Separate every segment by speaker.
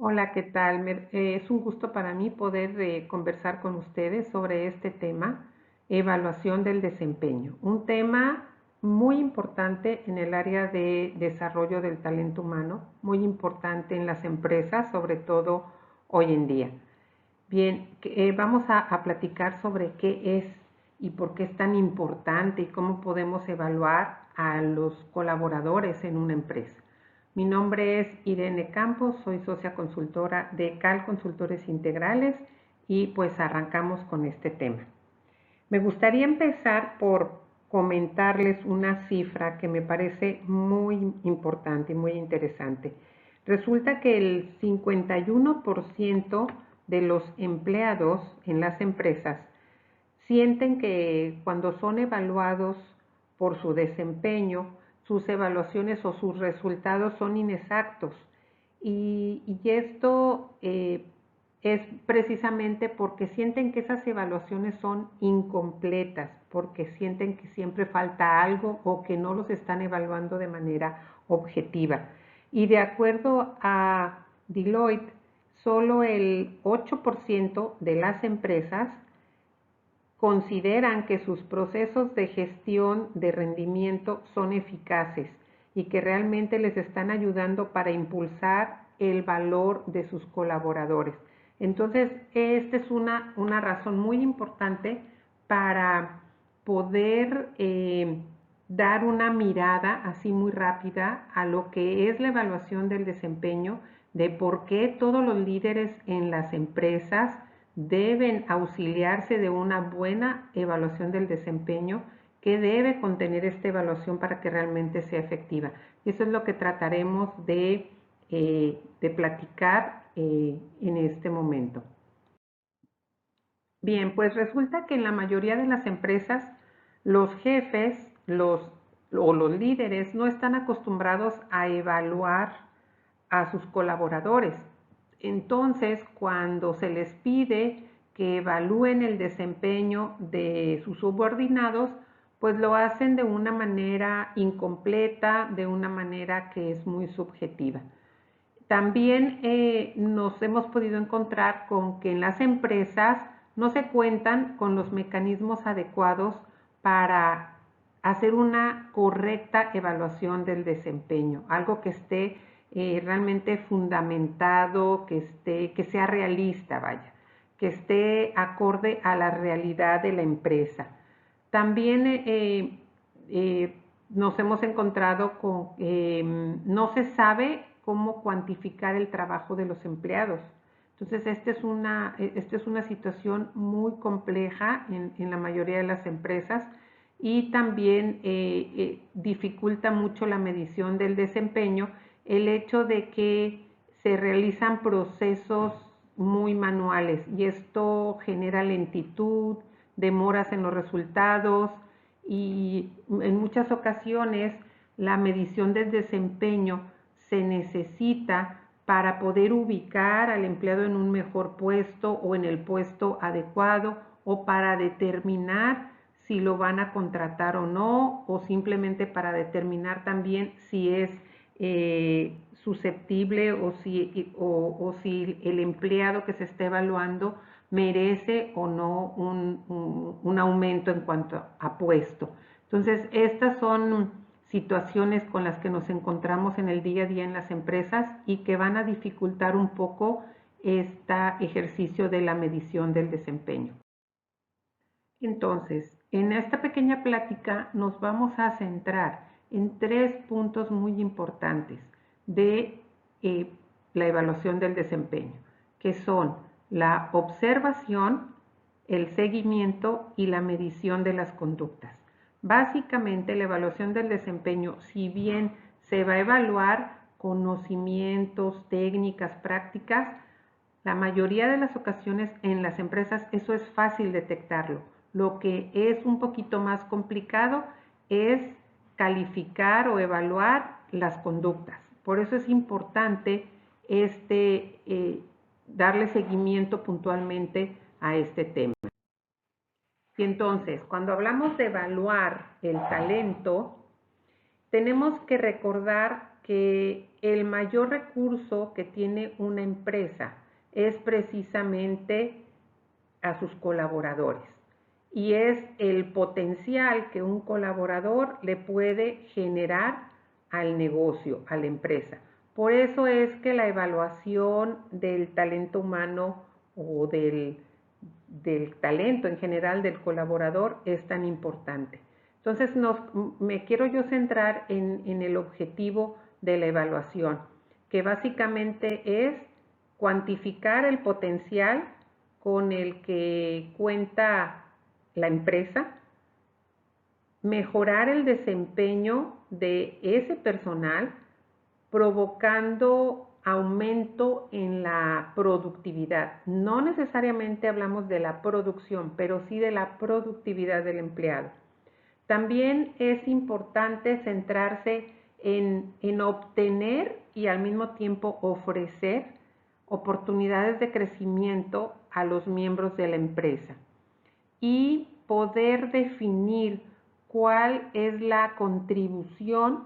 Speaker 1: Hola, ¿qué tal? Es un gusto para mí poder conversar con ustedes sobre este tema, evaluación del desempeño, un tema muy importante en el área de desarrollo del talento humano, muy importante en las empresas, sobre todo hoy en día. Bien, vamos a platicar sobre qué es y por qué es tan importante y cómo podemos evaluar a los colaboradores en una empresa. Mi nombre es Irene Campos, soy socia consultora de CAL Consultores Integrales y pues arrancamos con este tema. Me gustaría empezar por comentarles una cifra que me parece muy importante y muy interesante. Resulta que el 51% de los empleados en las empresas sienten que cuando son evaluados por su desempeño, sus evaluaciones o sus resultados son inexactos. Y esto es precisamente porque sienten que esas evaluaciones son incompletas, porque sienten que siempre falta algo o que no los están evaluando de manera objetiva. Y de acuerdo a Deloitte, solo el 8% de las empresas consideran que sus procesos de gestión de rendimiento son eficaces y que realmente les están ayudando para impulsar el valor de sus colaboradores. Entonces, esta es una razón muy importante para poder dar una mirada así muy rápida a lo que es la evaluación del desempeño, de por qué todos los líderes en las empresas deben auxiliarse de una buena evaluación del desempeño que debe contener esta evaluación para que realmente sea efectiva. Y eso es lo que trataremos de platicar en este momento. Bien, pues resulta que en la mayoría de las empresas los jefes o los líderes no están acostumbrados a evaluar a sus colaboradores. Entonces, cuando se les pide que evalúen el desempeño de sus subordinados, pues lo hacen de una manera incompleta, de una manera que es muy subjetiva. También nos hemos podido encontrar con que en las empresas no se cuentan con los mecanismos adecuados para hacer una correcta evaluación del desempeño, algo que esté realmente fundamentado, que sea realista, vaya, que esté acorde a la realidad de la empresa. También nos hemos encontrado con que no se sabe cómo cuantificar el trabajo de los empleados. Entonces, esta es una situación muy compleja en la mayoría de las empresas y también dificulta mucho la medición del desempeño el hecho de que se realizan procesos muy manuales y esto genera lentitud, demoras en los resultados y en muchas ocasiones la medición del desempeño se necesita para poder ubicar al empleado en un mejor puesto o en el puesto adecuado o para determinar si lo van a contratar o no o simplemente para determinar también si es susceptible o si el empleado que se está evaluando merece o no un aumento en cuanto a puesto. Entonces, estas son situaciones con las que nos encontramos en el día a día en las empresas y que van a dificultar un poco este ejercicio de la medición del desempeño. Entonces, en esta pequeña plática nos vamos a centrar en tres puntos muy importantes de eh, la evaluación del desempeño, que son la observación, el seguimiento y la medición de las conductas. Básicamente, la evaluación del desempeño, si bien se va a evaluar conocimientos, técnicas, prácticas, la mayoría de las ocasiones en las empresas eso es fácil detectarlo. Lo que es un poquito más complicado es calificar o evaluar las conductas. Por eso es importante darle seguimiento puntualmente a este tema. Y entonces, cuando hablamos de evaluar el talento, tenemos que recordar que el mayor recurso que tiene una empresa es precisamente a sus colaboradores y es el potencial que un colaborador le puede generar al negocio, a la empresa. Por eso es que la evaluación del talento humano o del talento en general del colaborador es tan importante. Entonces me quiero yo centrar en el objetivo de la evaluación, que básicamente es cuantificar el potencial con el que cuenta la empresa, mejorar el desempeño de ese personal, provocando aumento en la productividad. No necesariamente hablamos de la producción, pero sí de la productividad del empleado. También es importante centrarse en obtener y al mismo tiempo ofrecer oportunidades de crecimiento a los miembros de la empresa y poder definir cuál es la contribución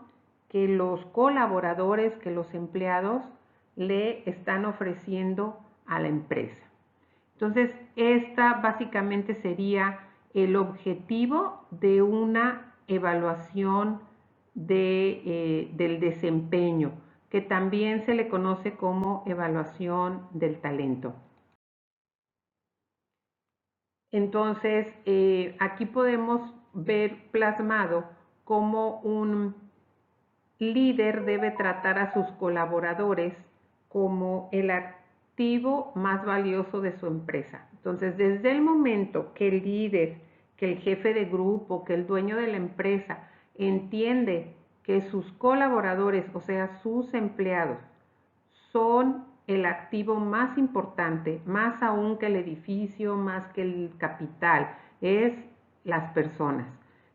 Speaker 1: que los colaboradores, que los empleados le están ofreciendo a la empresa. Entonces, esta básicamente sería el objetivo de una evaluación del desempeño, que también se le conoce como evaluación del talento. Entonces, aquí podemos ver plasmado cómo un líder debe tratar a sus colaboradores como el activo más valioso de su empresa. Entonces, desde el momento que el líder, que el jefe de grupo, que el dueño de la empresa entiende que sus colaboradores, o sea, sus empleados, son el activo más importante, más aún que el edificio, más que el capital, es las personas.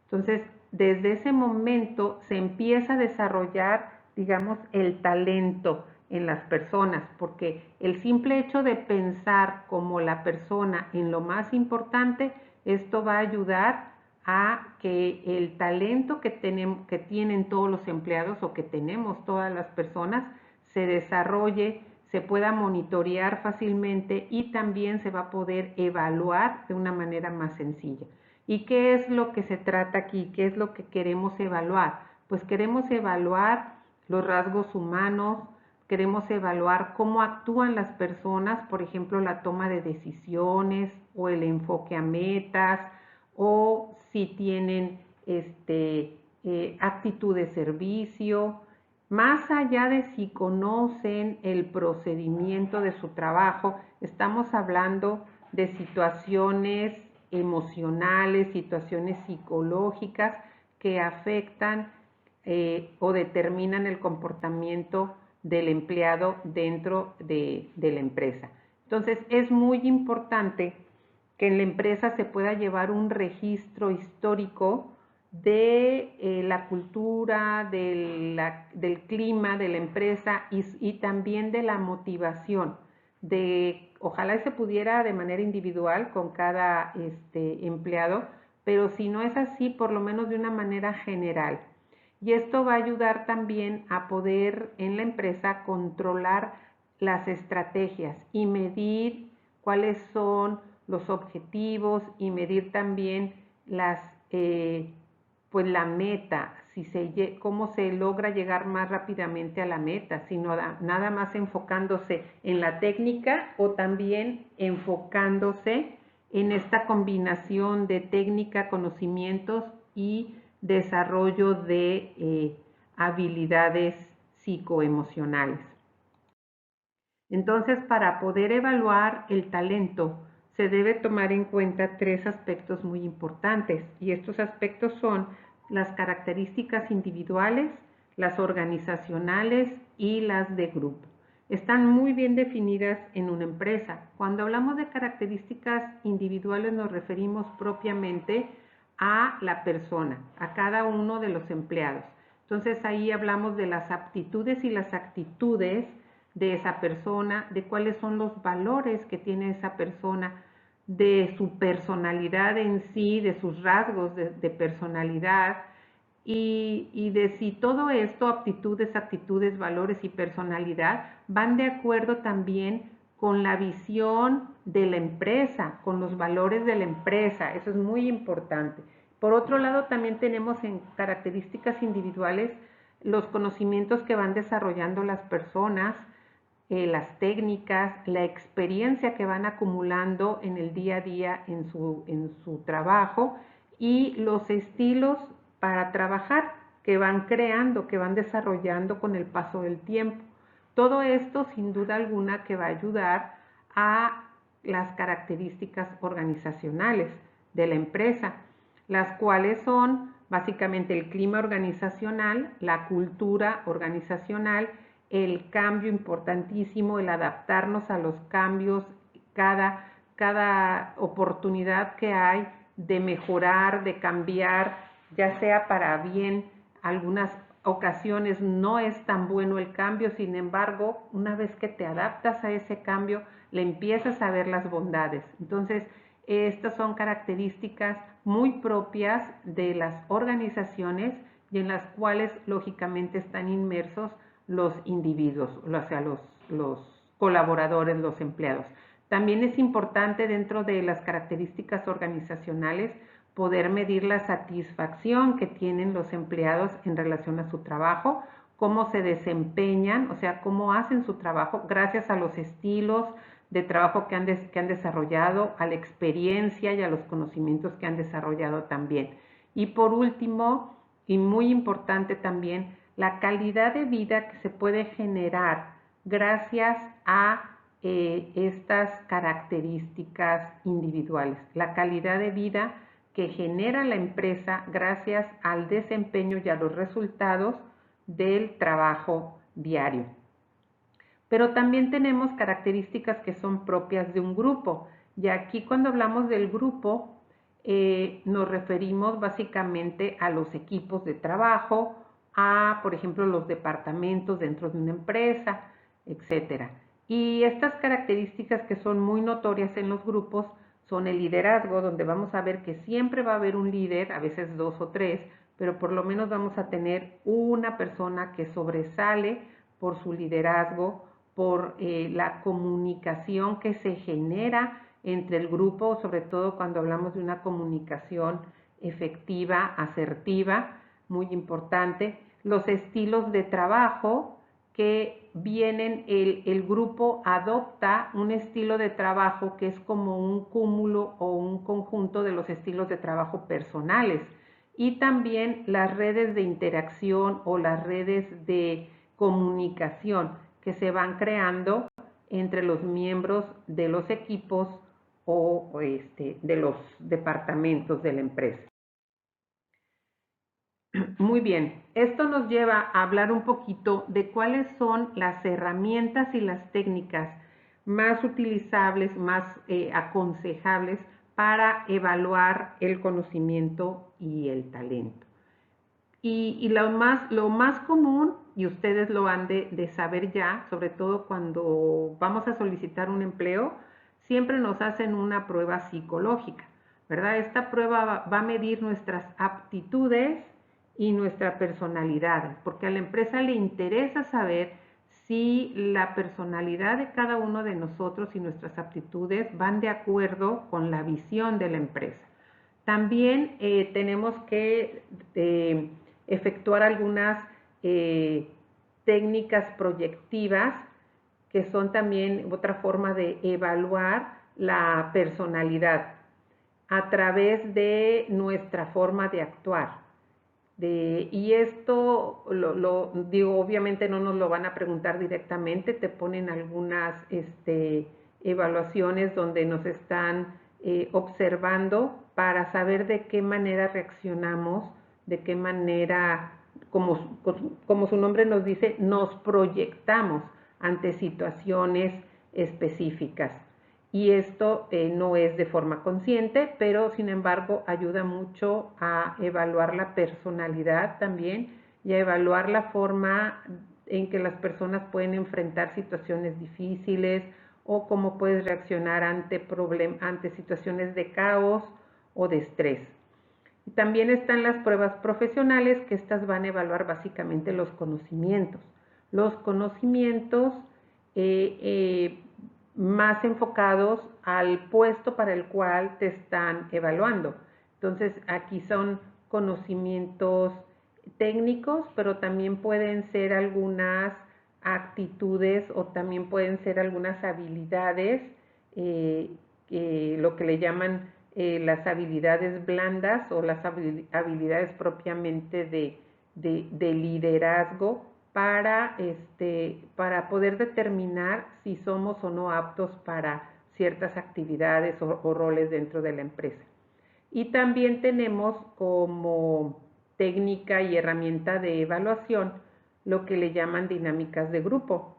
Speaker 1: Entonces, desde ese momento se empieza a desarrollar, digamos, el talento en las personas, porque el simple hecho de pensar como la persona en lo más importante, esto va a ayudar a que el talento que tienen todos los empleados o que tenemos todas las personas se desarrolle, se pueda monitorear fácilmente y también se va a poder evaluar de una manera más sencilla. ¿Y qué es lo que se trata aquí? ¿Qué es lo que queremos evaluar? Pues queremos evaluar los rasgos humanos, queremos evaluar cómo actúan las personas, por ejemplo, la toma de decisiones o el enfoque a metas, o si tienen actitud de servicio, más allá de si conocen el procedimiento de su trabajo, estamos hablando de situaciones emocionales, situaciones psicológicas que afectan o determinan el comportamiento del empleado dentro de la empresa. Entonces, es muy importante que en la empresa se pueda llevar un registro histórico de la cultura, del clima de la empresa y también de la motivación. Ojalá se pudiera de manera individual con cada empleado, pero si no es así, por lo menos de una manera general. Y esto va a ayudar también a poder en la empresa controlar las estrategias y medir cuáles son los objetivos y medir también pues la meta, cómo se logra llegar más rápidamente a la meta, sino nada más enfocándose en la técnica o también enfocándose en esta combinación de técnica, conocimientos y desarrollo de habilidades psicoemocionales. Entonces, para poder evaluar el talento, se debe tomar en cuenta tres aspectos muy importantes, y estos aspectos son las características individuales, las organizacionales y las de grupo. Están muy bien definidas en una empresa. Cuando hablamos de características individuales nos referimos propiamente a la persona, a cada uno de los empleados. Entonces ahí hablamos de las aptitudes y las actitudes de esa persona, de cuáles son los valores que tiene esa persona, de su personalidad en sí, de sus rasgos de personalidad, y de si todo esto, aptitudes, actitudes, valores y personalidad, van de acuerdo también con la visión de la empresa, con los valores de la empresa. Eso es muy importante. Por otro lado, también tenemos en características individuales los conocimientos que van desarrollando las personas, las técnicas, la experiencia que van acumulando en el día a día en su trabajo y los estilos para trabajar que van creando, que van desarrollando con el paso del tiempo. Todo esto, sin duda alguna, que va a ayudar a las características organizacionales de la empresa, las cuales son básicamente el clima organizacional, la cultura organizacional, el cambio importantísimo, el adaptarnos a los cambios, cada oportunidad que hay de mejorar, de cambiar, ya sea para bien. Algunas ocasiones no es tan bueno el cambio, sin embargo, una vez que te adaptas a ese cambio, le empiezas a ver las bondades. Entonces, estas son características muy propias de las organizaciones y en las cuales lógicamente están inmersos los individuos, o sea, los colaboradores, los empleados. También es importante dentro de las características organizacionales poder medir la satisfacción que tienen los empleados en relación a su trabajo, cómo se desempeñan, o sea, cómo hacen su trabajo gracias a los estilos de trabajo que han desarrollado, a la experiencia y a los conocimientos que han desarrollado también. Y por último, y muy importante también, la calidad de vida que se puede generar gracias a estas características individuales. La calidad de vida que genera la empresa gracias al desempeño y a los resultados del trabajo diario. Pero también tenemos características que son propias de un grupo. Y aquí cuando hablamos del grupo, nos referimos básicamente a los equipos de trabajo, a, por ejemplo, los departamentos dentro de una empresa, etcétera. Y estas características que son muy notorias en los grupos son el liderazgo, donde vamos a ver que siempre va a haber un líder, a veces dos o tres, pero por lo menos vamos a tener una persona que sobresale por su liderazgo, por la comunicación que se genera entre el grupo, sobre todo cuando hablamos de una comunicación efectiva, asertiva, muy importante. Los estilos de trabajo que vienen, el grupo adopta un estilo de trabajo que es como un cúmulo o un conjunto de los estilos de trabajo personales. Y también las redes de interacción o las redes de comunicación que se van creando entre los miembros de los equipos o de los departamentos de la empresa. Muy bien, esto nos lleva a hablar un poquito de cuáles son las herramientas y las técnicas más utilizables, más aconsejables para evaluar el conocimiento y el talento. Y lo más común, y ustedes lo han de saber ya, sobre todo cuando vamos a solicitar un empleo, siempre nos hacen una prueba psicológica, ¿verdad? Esta prueba va a medir nuestras aptitudes y nuestra personalidad, porque a la empresa le interesa saber si la personalidad de cada uno de nosotros y nuestras aptitudes van de acuerdo con la visión de la empresa. También tenemos que efectuar algunas técnicas proyectivas que son también otra forma de evaluar la personalidad a través de nuestra forma de actuar. Y esto digo, obviamente no nos lo van a preguntar directamente, te ponen algunas evaluaciones donde nos están observando para saber de qué manera reaccionamos, de qué manera, como su nombre nos dice, nos proyectamos ante situaciones específicas. Y esto no es de forma consciente, pero sin embargo ayuda mucho a evaluar la personalidad también y a evaluar la forma en que las personas pueden enfrentar situaciones difíciles o cómo puedes reaccionar ante situaciones de caos o de estrés. Y también están las pruebas profesionales, que estas van a evaluar básicamente los conocimientos. Los conocimientos más enfocados al puesto para el cual te están evaluando. Entonces, aquí son conocimientos técnicos, pero también pueden ser algunas actitudes o también pueden ser algunas habilidades, lo que le llaman las habilidades blandas o las habilidades propiamente de liderazgo para poder determinar si somos o no aptos para ciertas actividades o roles dentro de la empresa. Y también tenemos como técnica y herramienta de evaluación lo que le llaman dinámicas de grupo,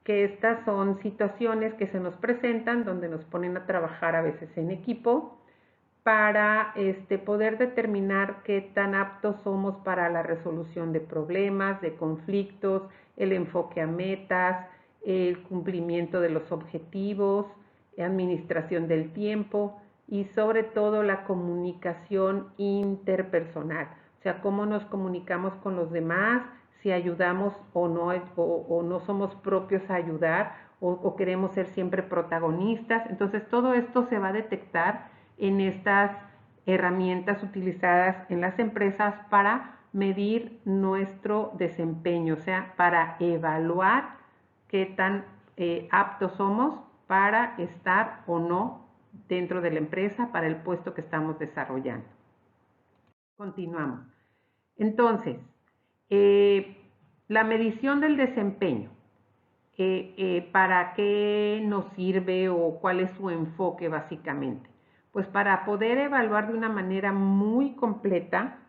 Speaker 1: que estas son situaciones que se nos presentan donde nos ponen a trabajar a veces en equipo para poder determinar qué tan aptos somos para la resolución de problemas, de conflictos, el enfoque a metas, el cumplimiento de los objetivos, administración del tiempo y sobre todo la comunicación interpersonal. O sea, cómo nos comunicamos con los demás, si ayudamos o no somos propios a ayudar o queremos ser siempre protagonistas. Entonces, todo esto se va a detectar en estas herramientas utilizadas en las empresas para medir nuestro desempeño, o sea, para evaluar qué tan aptos somos para estar o no dentro de la empresa para el puesto que estamos desarrollando. Continuamos. Entonces, la medición del desempeño, ¿para qué nos sirve o cuál es su enfoque básicamente? Pues para poder evaluar de una manera muy completa,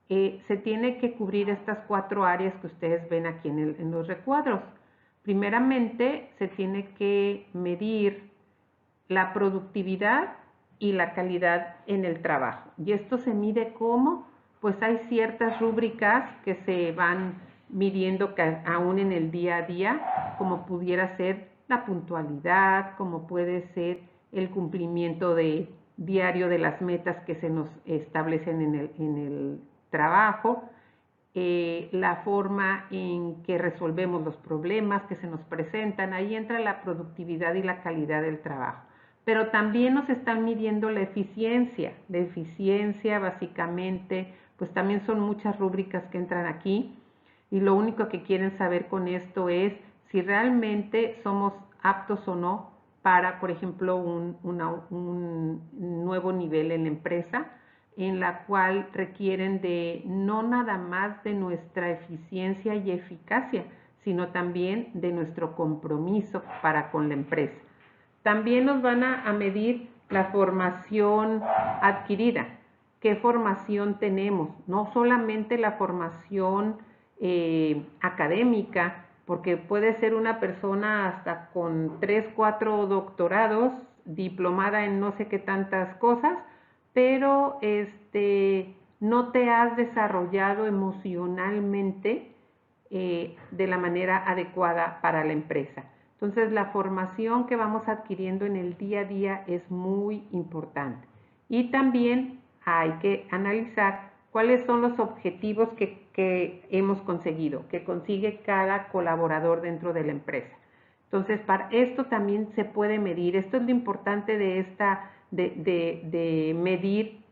Speaker 1: se tiene que cubrir estas 4 áreas que ustedes ven aquí en los recuadros. Primeramente, se tiene que medir la productividad y la calidad en el trabajo. ¿Y esto se mide cómo? Pues hay ciertas rúbricas que se van midiendo aún en el día a día, como pudiera ser la puntualidad, como puede ser el cumplimiento diario de las metas que se nos establecen en el trabajo, la forma en que resolvemos los problemas que se nos presentan. Ahí entra la productividad y la calidad del trabajo. Pero también nos están midiendo la eficiencia. La eficiencia básicamente, pues también son muchas rúbricas que entran aquí. Y lo único que quieren saber con esto es si realmente somos aptos o no para, por ejemplo, un nuevo nivel en la empresa, en la cual requieren de no nada más de nuestra eficiencia y eficacia, sino también de nuestro compromiso para con la empresa. También nos van a medir la formación adquirida. ¿Qué formación tenemos? No solamente la formación académica, porque puede ser una persona hasta con 3, 4 doctorados, diplomada en no sé qué tantas cosas, pero no te has desarrollado emocionalmente de la manera adecuada para la empresa. Entonces, la formación que vamos adquiriendo en el día a día es muy importante. Y también hay que analizar cuáles son los objetivos que hemos conseguido, que consigue cada colaborador dentro de la empresa. Entonces, para esto también se puede medir. Esto es lo importante de medir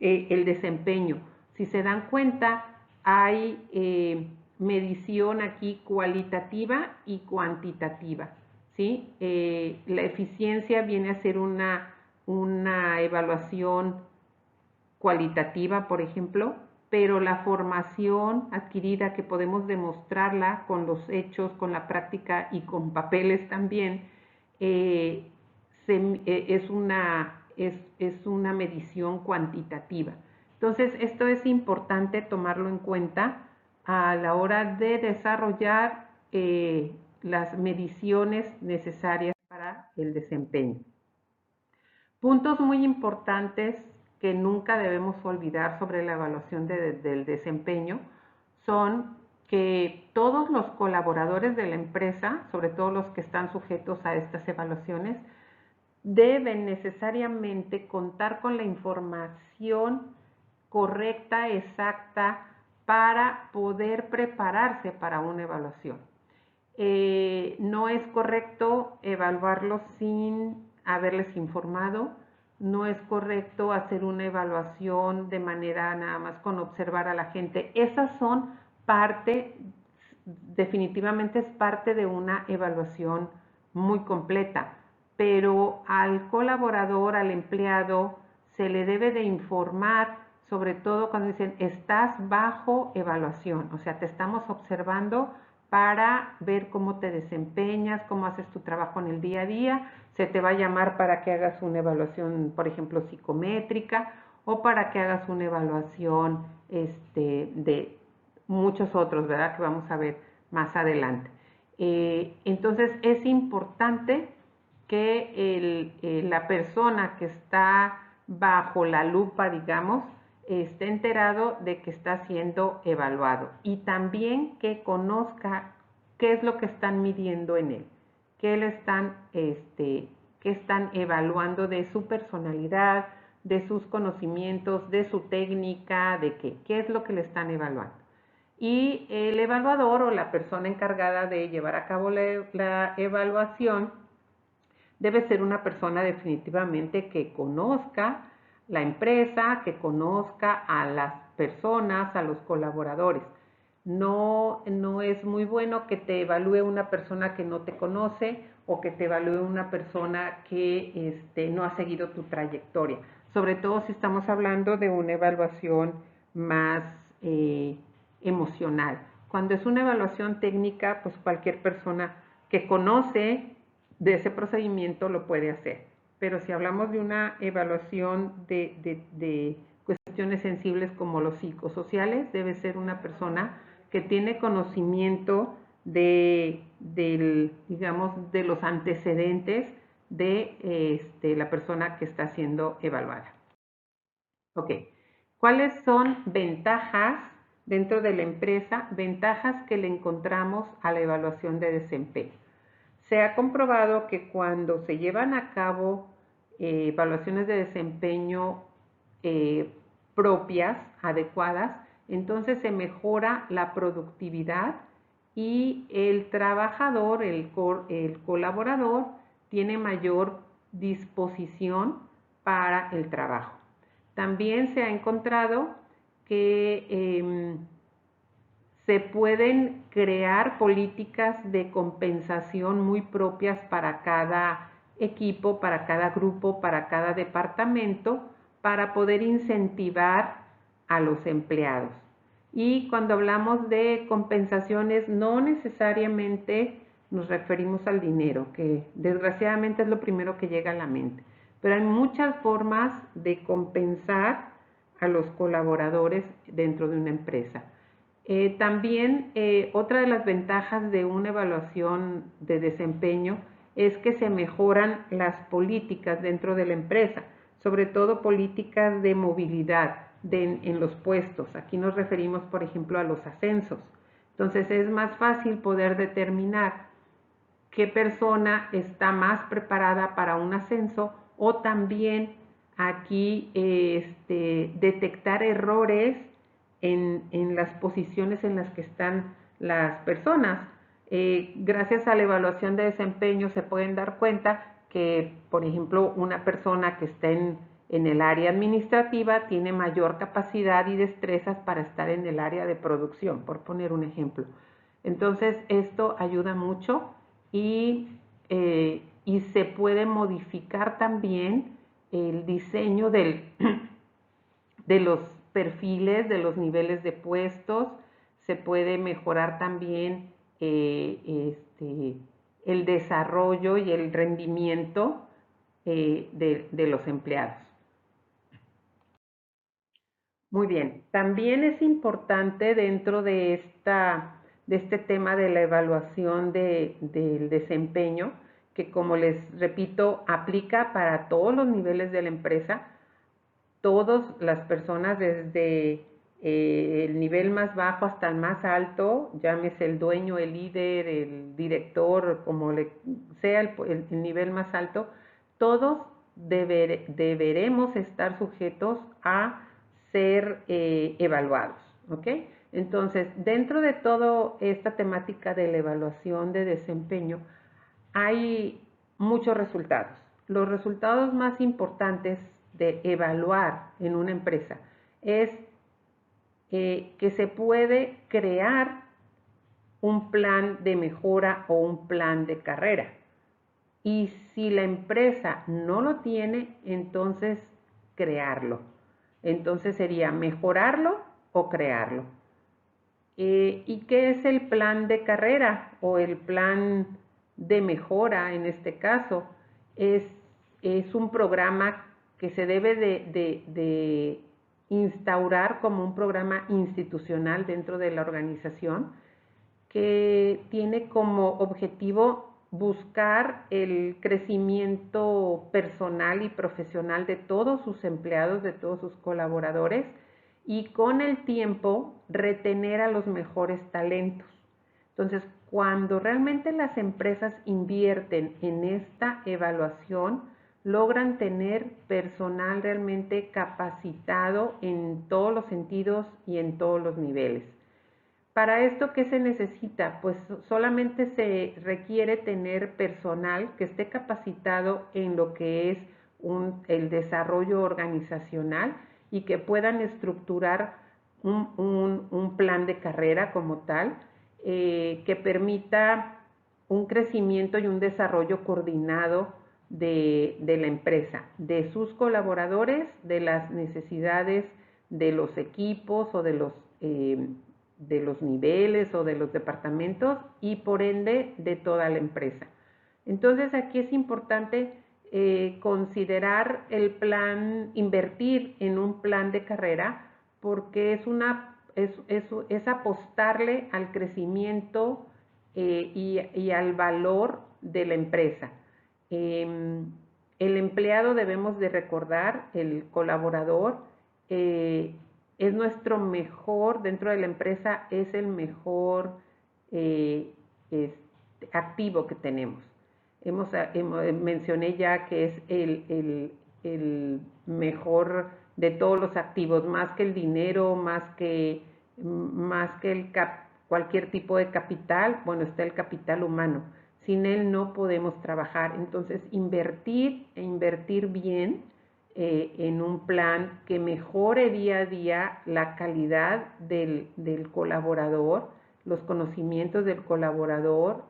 Speaker 1: el desempeño. Si se dan cuenta, hay medición aquí cualitativa y cuantitativa, ¿sí? La eficiencia viene a ser una evaluación cualitativa, por ejemplo, pero la formación adquirida, que podemos demostrarla con los hechos, con la práctica y con papeles también, es una medición cuantitativa. Entonces, esto es importante tomarlo en cuenta a la hora de desarrollar las mediciones necesarias para el desempeño. Puntos muy importantes que nunca debemos olvidar sobre la evaluación del desempeño son que todos los colaboradores de la empresa, sobre todo los que están sujetos a estas evaluaciones, deben necesariamente contar con la información correcta, exacta, para poder prepararse para una evaluación. No es correcto evaluarlos sin haberles informado, no es correcto hacer una evaluación de manera nada más con observar a la gente. Esas son parte, definitivamente es parte de una evaluación muy completa, pero al colaborador, al empleado, se le debe de informar, sobre todo cuando dicen estás bajo evaluación, o sea, te estamos observando para ver cómo te desempeñas, cómo haces tu trabajo en el día a día. Se te va a llamar para que hagas una evaluación, por ejemplo, psicométrica, o para que hagas una evaluación de muchos otros, ¿verdad? Que vamos a ver más adelante. Entonces es importante que la persona que está bajo la lupa, digamos, esté enterado de que está siendo evaluado y también que conozca qué es lo que están midiendo en él, qué están evaluando de su personalidad, de sus conocimientos, de su técnica, de qué es lo que le están evaluando. Y el evaluador o la persona encargada de llevar a cabo la evaluación debe ser una persona definitivamente que conozca la empresa, que conozca a las personas, a los colaboradores. No es muy bueno que te evalúe una persona que no te conoce o que te evalúe una persona que no ha seguido tu trayectoria. Sobre todo si estamos hablando de una evaluación más emocional. Cuando es una evaluación técnica, pues cualquier persona que conoce de ese procedimiento lo puede hacer. Pero si hablamos de una evaluación de cuestiones sensibles como los psicosociales, debe ser una persona que tiene conocimiento digamos, de los antecedentes de la persona que está siendo evaluada. Ok, ¿cuáles son ventajas dentro de la empresa? Ventajas que le encontramos a la evaluación de desempeño. Se ha comprobado que cuando se llevan a cabo evaluaciones de desempeño propias, adecuadas, entonces se mejora la productividad y el trabajador, el colaborador, tiene mayor disposición para el trabajo. También se ha encontrado que se pueden crear políticas de compensación muy propias para cada equipo, para cada grupo, para cada departamento, para poder incentivar a los empleados. Y cuando hablamos de compensaciones, no necesariamente nos referimos al dinero, que desgraciadamente es lo primero que llega a la mente. Pero hay muchas formas de compensar a los colaboradores dentro de una empresa. También otra de las ventajas de una evaluación de desempeño es que se mejoran las políticas dentro de la empresa, sobre todo políticas de movilidad en los puestos. Aquí nos referimos, por ejemplo, a los ascensos. Entonces es más fácil poder determinar qué persona está más preparada para un ascenso o también aquí detectar errores en las posiciones en las que están las personas. Gracias a la evaluación de desempeño se pueden dar cuenta que, por ejemplo, una persona que está en el área administrativa tiene mayor capacidad y destrezas para estar en el área de producción, por poner un ejemplo. Entonces, esto ayuda mucho y se puede modificar también el diseño de los perfiles, de los niveles de puestos, se puede mejorar también el desarrollo y el rendimiento de los empleados. Muy bien, también es importante dentro de este tema de la evaluación del desempeño, que como les repito, aplica para todos los niveles de la empresa, todas las personas desde el nivel más bajo hasta el más alto, llámese el dueño, el líder, el director, como sea el nivel más alto, todos deberemos estar sujetos a ser evaluados, ¿ok? Entonces, dentro de toda esta temática de la evaluación de desempeño, hay muchos resultados. Los resultados más importantes de evaluar en una empresa es que se puede crear un plan de mejora o un plan de carrera. Y si la empresa no lo tiene, entonces crearlo. Entonces sería mejorarlo o crearlo. ¿Y qué es el plan de carrera o el plan de mejora en este caso? Es, es un programa que se debe de instaurar como un programa institucional dentro de la organización que tiene como objetivo buscar el crecimiento personal y profesional de todos sus empleados, de todos sus colaboradores, y con el tiempo retener a los mejores talentos. Entonces, cuando realmente las empresas invierten en esta evaluación, logran tener personal realmente capacitado en todos los sentidos y en todos los niveles. Para esto, ¿qué se necesita? Pues solamente se requiere tener personal que esté capacitado en lo que es el desarrollo organizacional y que puedan estructurar un plan de carrera como tal, que permita un crecimiento y un desarrollo coordinado de la empresa, de sus colaboradores, de las necesidades de los equipos o de los niveles o de los departamentos y por ende de toda la empresa. Entonces aquí es importante considerar el plan, invertir en un plan de carrera porque es apostarle al crecimiento y al valor de la empresa. El empleado debemos de recordar, el colaborador, es nuestro mejor, dentro de la empresa, es el mejor activo que tenemos. Mencioné ya que es el mejor de todos los activos, más que el dinero, más que cualquier tipo de capital, bueno, está el capital humano. Sin él no podemos trabajar. Entonces, invertir bien en un plan que mejore día a día la calidad del colaborador, los conocimientos del colaborador,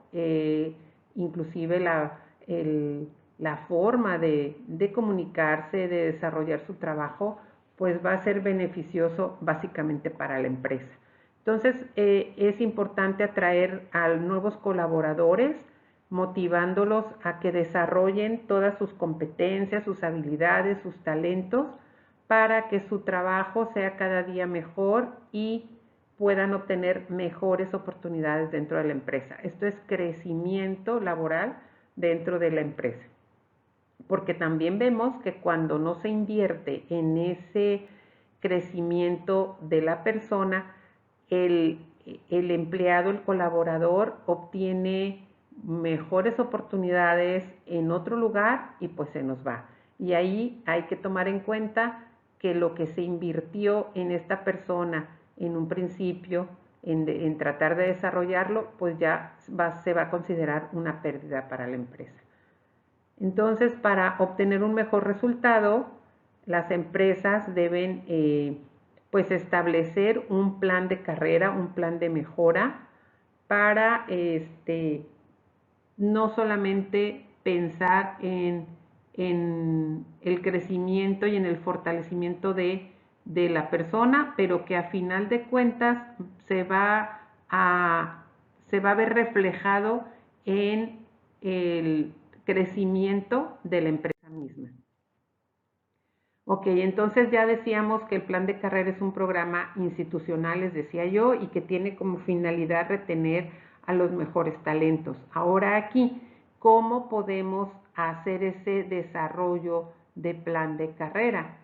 Speaker 1: inclusive la forma de comunicarse, de desarrollar su trabajo, pues va a ser beneficioso básicamente para la empresa. Entonces, es importante atraer a nuevos colaboradores, motivándolos a que desarrollen todas sus competencias, sus habilidades, sus talentos, para que su trabajo sea cada día mejor y puedan obtener mejores oportunidades dentro de la empresa. Esto es crecimiento laboral dentro de la empresa. Porque también vemos que cuando no se invierte en ese crecimiento de la persona, el empleado, el colaborador, obtiene mejores oportunidades en otro lugar y pues se nos va. Y ahí hay que tomar en cuenta que lo que se invirtió en esta persona en un principio, en tratar de desarrollarlo, pues ya se va a considerar una pérdida para la empresa. Entonces, para obtener un mejor resultado, las empresas deben pues establecer un plan de carrera, un plan de mejora para no solamente pensar en el crecimiento y en el fortalecimiento de la persona, pero que a final de cuentas se va a ver reflejado en el crecimiento de la empresa misma. Ok, entonces ya decíamos que el plan de carrera es un programa institucional, les decía yo, y que tiene como finalidad retener a los mejores talentos. Ahora aquí, ¿cómo podemos hacer ese desarrollo de plan de carrera?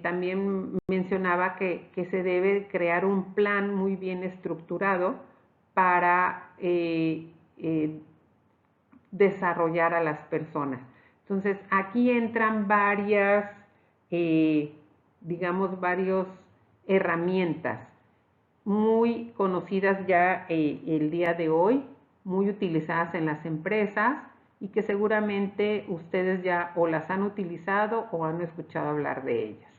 Speaker 1: También mencionaba que se debe crear un plan muy bien estructurado para desarrollar a las personas. Entonces, aquí entran varias digamos, varias herramientas muy conocidas ya el día de hoy, muy utilizadas en las empresas y que seguramente ustedes ya o las han utilizado o han escuchado hablar de ellas.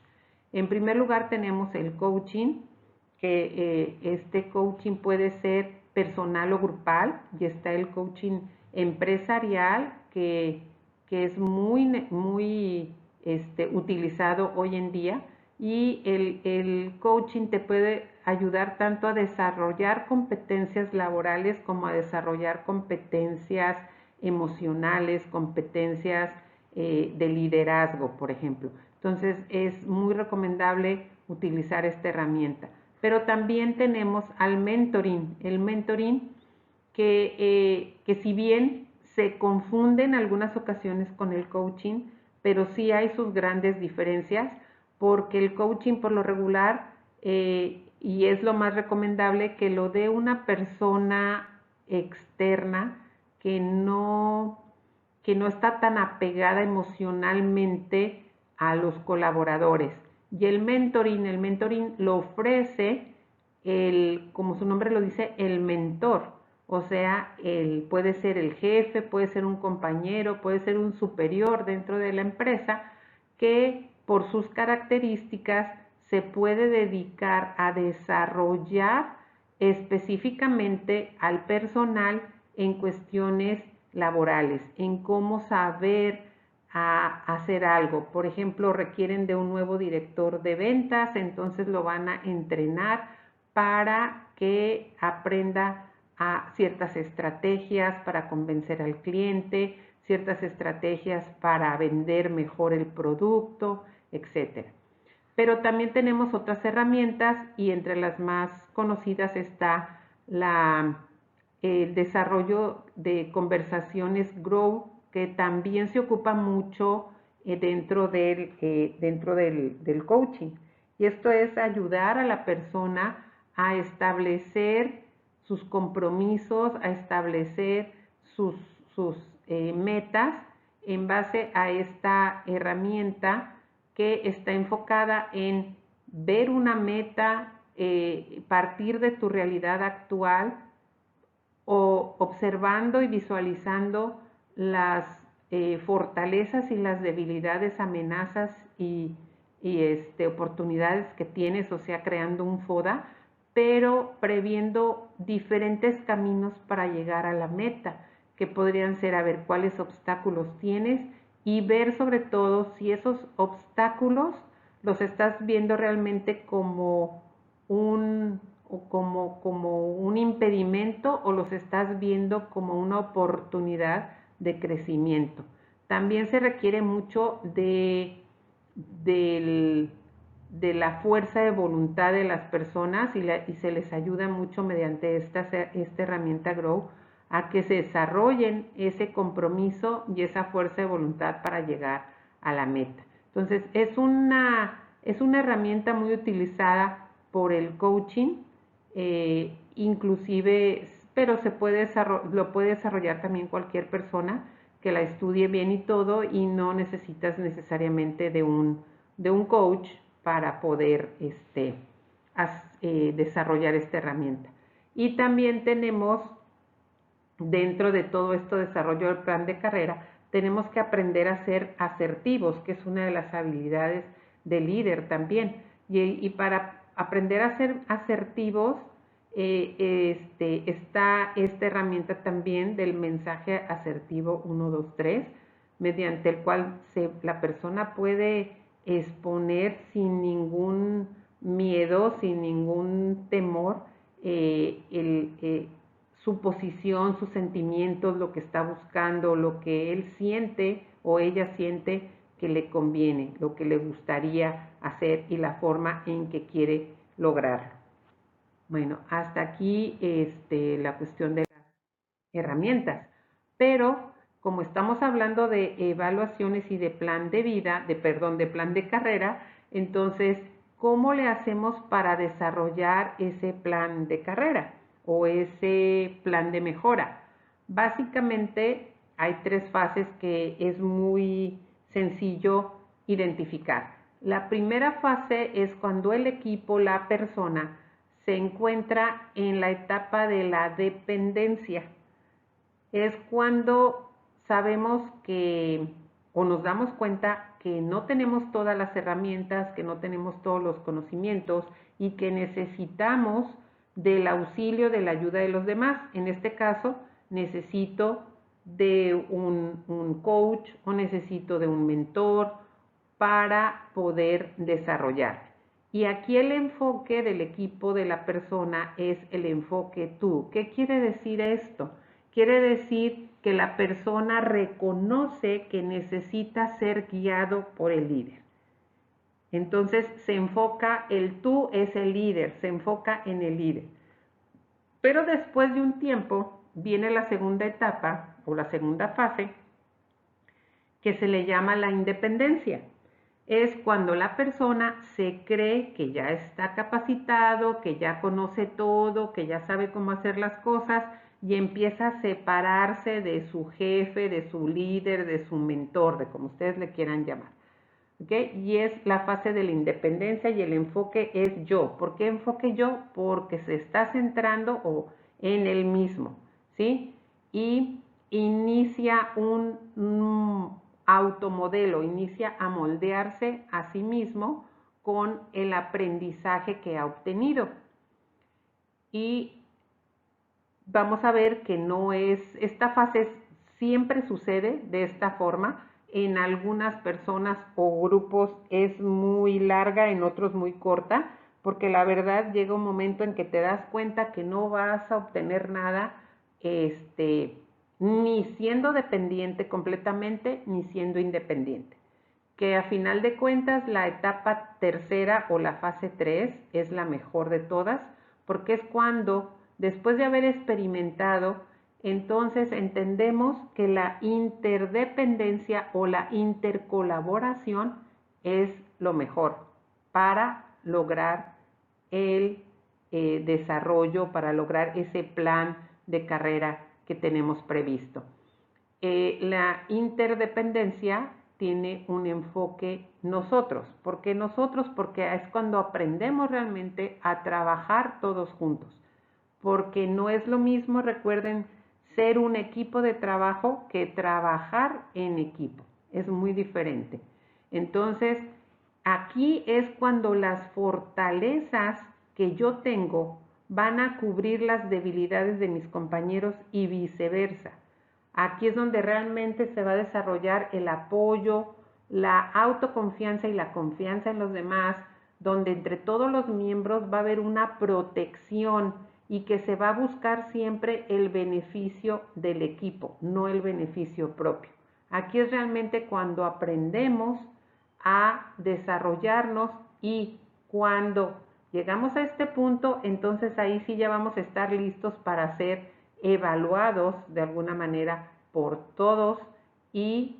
Speaker 1: En primer lugar tenemos el coaching, que este coaching puede ser personal o grupal, y está el coaching empresarial que es muy utilizado hoy en día, y el coaching te puede ayudar tanto a desarrollar competencias laborales como a desarrollar competencias emocionales, competencias de liderazgo, por ejemplo. Entonces es muy recomendable utilizar esta herramienta. Pero también tenemos al mentoring. El mentoring que si bien se confunde en algunas ocasiones con el coaching, pero sí hay sus grandes diferencias, porque el coaching por lo regular, y es lo más recomendable, que lo dé una persona externa que no está tan apegada emocionalmente a los colaboradores. Y el mentoring lo ofrece como su nombre lo dice, el mentor. O sea, puede ser el jefe, puede ser un compañero, puede ser un superior dentro de la empresa que por sus características se puede dedicar a desarrollar específicamente al personal en cuestiones laborales, en cómo saber hacer algo. Por ejemplo, requieren de un nuevo director de ventas, entonces lo van a entrenar para que aprenda a ciertas estrategias para convencer al cliente, ciertas estrategias para vender mejor el producto, etcétera. Pero también tenemos otras herramientas, y entre las más conocidas está el desarrollo de conversaciones Grow, que también se ocupa mucho dentro del coaching. Y esto es ayudar a la persona a establecer sus compromisos, a establecer sus, sus metas en base a esta herramienta que está enfocada en ver una meta, partir de tu realidad actual, o observando y visualizando las fortalezas y las debilidades, amenazas y oportunidades que tienes, o sea, creando un FODA, pero previendo diferentes caminos para llegar a la meta, que podrían ser a ver cuáles obstáculos tienes y ver sobre todo si esos obstáculos los estás viendo realmente como un, como un impedimento, o los estás viendo como una oportunidad de crecimiento. También se requiere mucho del, de la fuerza de voluntad de las personas, y se les ayuda mucho mediante esta herramienta Grow a que se desarrollen ese compromiso y esa fuerza de voluntad para llegar a la meta. Entonces es una herramienta muy utilizada por el coaching, inclusive, pero lo puede desarrollar también cualquier persona que la estudie bien y todo, y no necesitas necesariamente de un coach para poder desarrollar esta herramienta. Y también tenemos, dentro de todo esto desarrollo del plan de carrera, tenemos que aprender a ser asertivos, que es una de las habilidades de líder también. Y para aprender a ser asertivos, está esta herramienta también del mensaje asertivo 1, 2, 3, mediante el cual la persona puede exponer sin ningún miedo, sin ningún temor, su posición, sus sentimientos, lo que está buscando, lo que él siente o ella siente que le conviene, lo que le gustaría hacer y la forma en que quiere lograrlo. Bueno, hasta aquí la cuestión de las herramientas, pero como estamos hablando de evaluaciones y de plan de vida, de plan de carrera, entonces, ¿cómo le hacemos para desarrollar ese plan de carrera o ese plan de mejora? Básicamente hay tres fases que es muy sencillo identificar. La primera fase es cuando el equipo, la persona, se encuentra en la etapa de la dependencia. Es cuando sabemos que o nos damos cuenta que no tenemos todas las herramientas, que no tenemos todos los conocimientos y que necesitamos del auxilio, de la ayuda de los demás. En este caso, necesito de un coach o necesito de un mentor para poder desarrollar. Y aquí el enfoque del equipo de la persona es el enfoque tú. ¿Qué quiere decir esto? Quiere decir que la persona reconoce que necesita ser guiado por el líder. Entonces se enfoca, el tú es el líder, se enfoca en el líder. Pero después de un tiempo viene la segunda etapa o la segunda fase que se le llama la independencia. Es cuando la persona se cree que ya está capacitado, que ya conoce todo, que ya sabe cómo hacer las cosas y empieza a separarse de su jefe, de su líder, de su mentor, de como ustedes le quieran llamar. ¿Okay? Y es la fase de la independencia y el enfoque es yo. ¿Por qué enfoque yo? Porque se está centrando en él mismo, ¿sí? Y inicia un automodelo, inicia a moldearse a sí mismo con el aprendizaje que ha obtenido. Y vamos a ver que no es, esta fase siempre sucede de esta forma. En algunas personas o grupos es muy larga, en otros muy corta, porque la verdad llega un momento en que te das cuenta que no vas a obtener nada, ni siendo dependiente completamente, ni siendo independiente. Que a final de cuentas la etapa tercera o la fase 3 es la mejor de todas, porque es cuando, después de haber experimentado, entonces entendemos que la interdependencia o la intercolaboración es lo mejor para lograr el desarrollo, para lograr ese plan de carrera que tenemos previsto. La interdependencia tiene un enfoque nosotros. ¿Por qué nosotros? Porque es cuando aprendemos realmente a trabajar todos juntos. Porque no es lo mismo, recuerden, ser un equipo de trabajo que trabajar en equipo. Es muy diferente. Entonces, aquí es cuando las fortalezas que yo tengo van a cubrir las debilidades de mis compañeros y viceversa. Aquí es donde realmente se va a desarrollar el apoyo, la autoconfianza y la confianza en los demás, donde entre todos los miembros va a haber una protección y que se va a buscar siempre el beneficio del equipo, no el beneficio propio. Aquí es realmente cuando aprendemos a desarrollarnos y cuando llegamos a este punto, entonces ahí sí ya vamos a estar listos para ser evaluados de alguna manera por todos y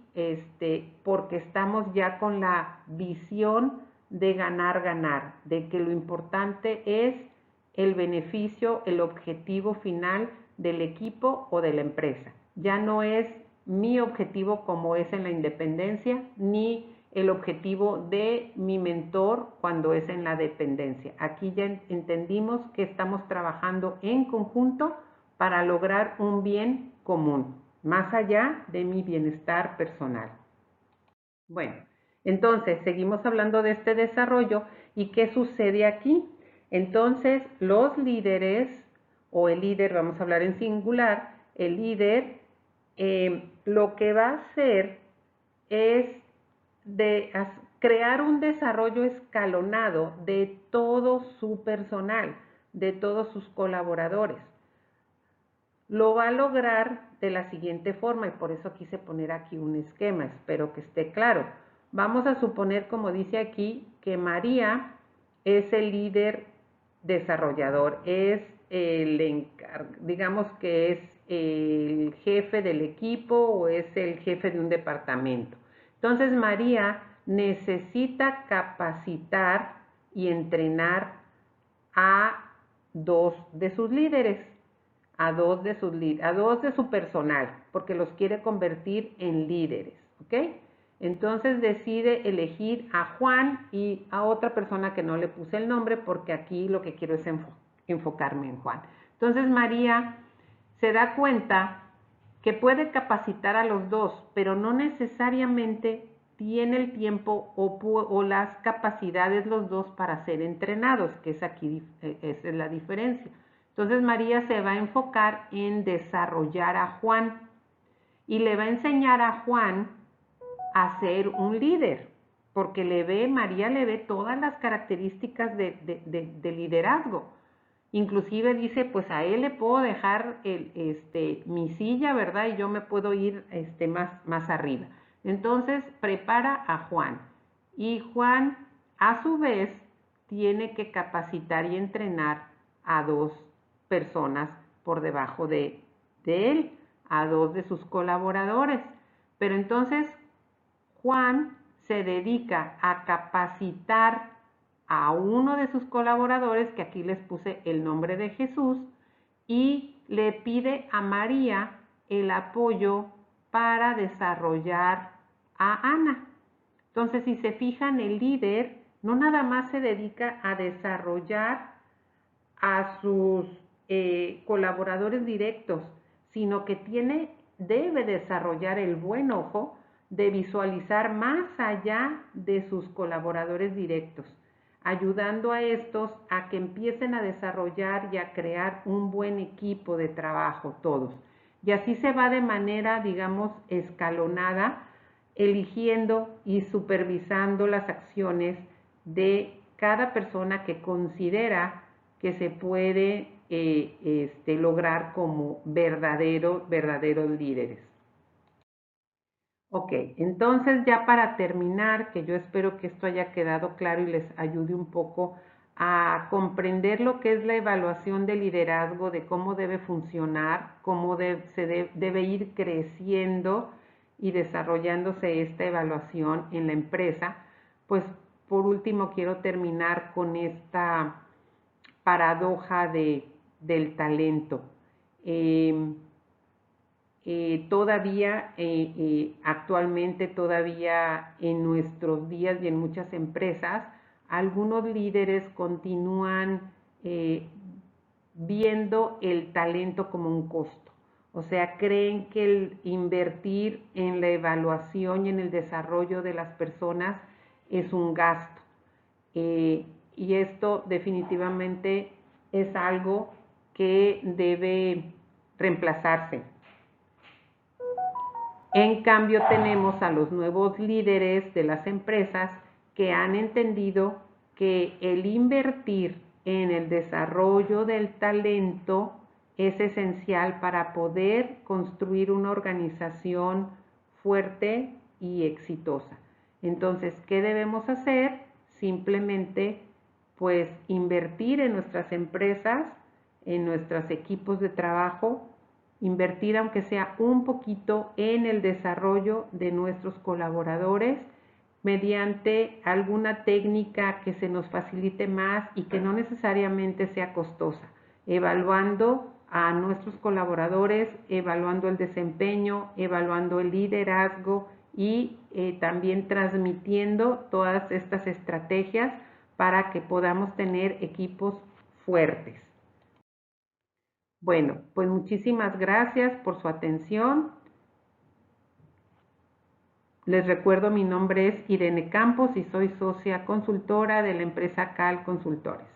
Speaker 1: porque estamos ya con la visión de ganar, de que lo importante es el beneficio, el objetivo final del equipo o de la empresa. Ya no es mi objetivo como es en la independencia, ni el objetivo de mi mentor cuando es en la dependencia. Aquí ya entendimos que estamos trabajando en conjunto para lograr un bien común, más allá de mi bienestar personal. Bueno, entonces seguimos hablando de este desarrollo y qué sucede aquí. Entonces, los líderes o el líder, vamos a hablar en singular, el líder lo que va a hacer es de crear un desarrollo escalonado de todo su personal, de todos sus colaboradores. Lo va a lograr de la siguiente forma y por eso quise poner aquí un esquema, espero que esté claro. Vamos a suponer, como dice aquí, que María es el líder desarrollador, es digamos que es el jefe del equipo o es el jefe de un departamento. Entonces María necesita capacitar y entrenar a dos de sus líderes, a dos de su personal, porque los quiere convertir en líderes, ¿ok? Entonces decide elegir a Juan y a otra persona que no le puse el nombre porque aquí lo que quiero es enfocarme en Juan. Entonces María se da cuenta que puede capacitar a los dos, pero no necesariamente tiene el tiempo o las capacidades los dos para ser entrenados, que es aquí esa es la diferencia. Entonces María se va a enfocar en desarrollar a Juan y le va a enseñar a Juan a ser un líder, porque María le ve todas las características de liderazgo. Inclusive dice, pues a él le puedo dejar mi silla, ¿verdad? Y yo me puedo ir más arriba. Entonces prepara a Juan. Y Juan, a su vez, tiene que capacitar y entrenar a dos personas por debajo de él, a dos de sus colaboradores. Pero entonces Juan se dedica a capacitar a uno de sus colaboradores, que aquí les puse el nombre de Jesús, y le pide a María el apoyo para desarrollar a Ana. Entonces, si se fijan, el líder no nada más se dedica a desarrollar a sus colaboradores directos, sino que debe desarrollar el buen ojo de visualizar más allá de sus colaboradores directos, ayudando a estos a que empiecen a desarrollar y a crear un buen equipo de trabajo todos. Y así se va de manera, digamos, escalonada, eligiendo y supervisando las acciones de cada persona que considera que se puede lograr como verdaderos líderes. Ok, entonces ya para terminar, que yo espero que esto haya quedado claro y les ayude un poco a comprender lo que es la evaluación de liderazgo, de cómo debe funcionar, cómo debe ir creciendo y desarrollándose esta evaluación en la empresa, pues por último quiero terminar con esta paradoja del talento. Actualmente todavía en nuestros días y en muchas empresas, algunos líderes continúan viendo el talento como un costo. O sea, creen que el invertir en la evaluación y en el desarrollo de las personas es un gasto. Y esto definitivamente es algo que debe reemplazarse. En cambio, tenemos a los nuevos líderes de las empresas que han entendido que el invertir en el desarrollo del talento es esencial para poder construir una organización fuerte y exitosa. Entonces, ¿qué debemos hacer? Simplemente, pues, invertir en nuestras empresas, en nuestros equipos de trabajo, invertir aunque sea un poquito en el desarrollo de nuestros colaboradores mediante alguna técnica que se nos facilite más y que no necesariamente sea costosa, evaluando a nuestros colaboradores, evaluando el desempeño, evaluando el liderazgo y también transmitiendo todas estas estrategias para que podamos tener equipos fuertes. Bueno, pues muchísimas gracias por su atención. Les recuerdo, mi nombre es Irene Campos y soy socia consultora de la empresa CAL Consultores.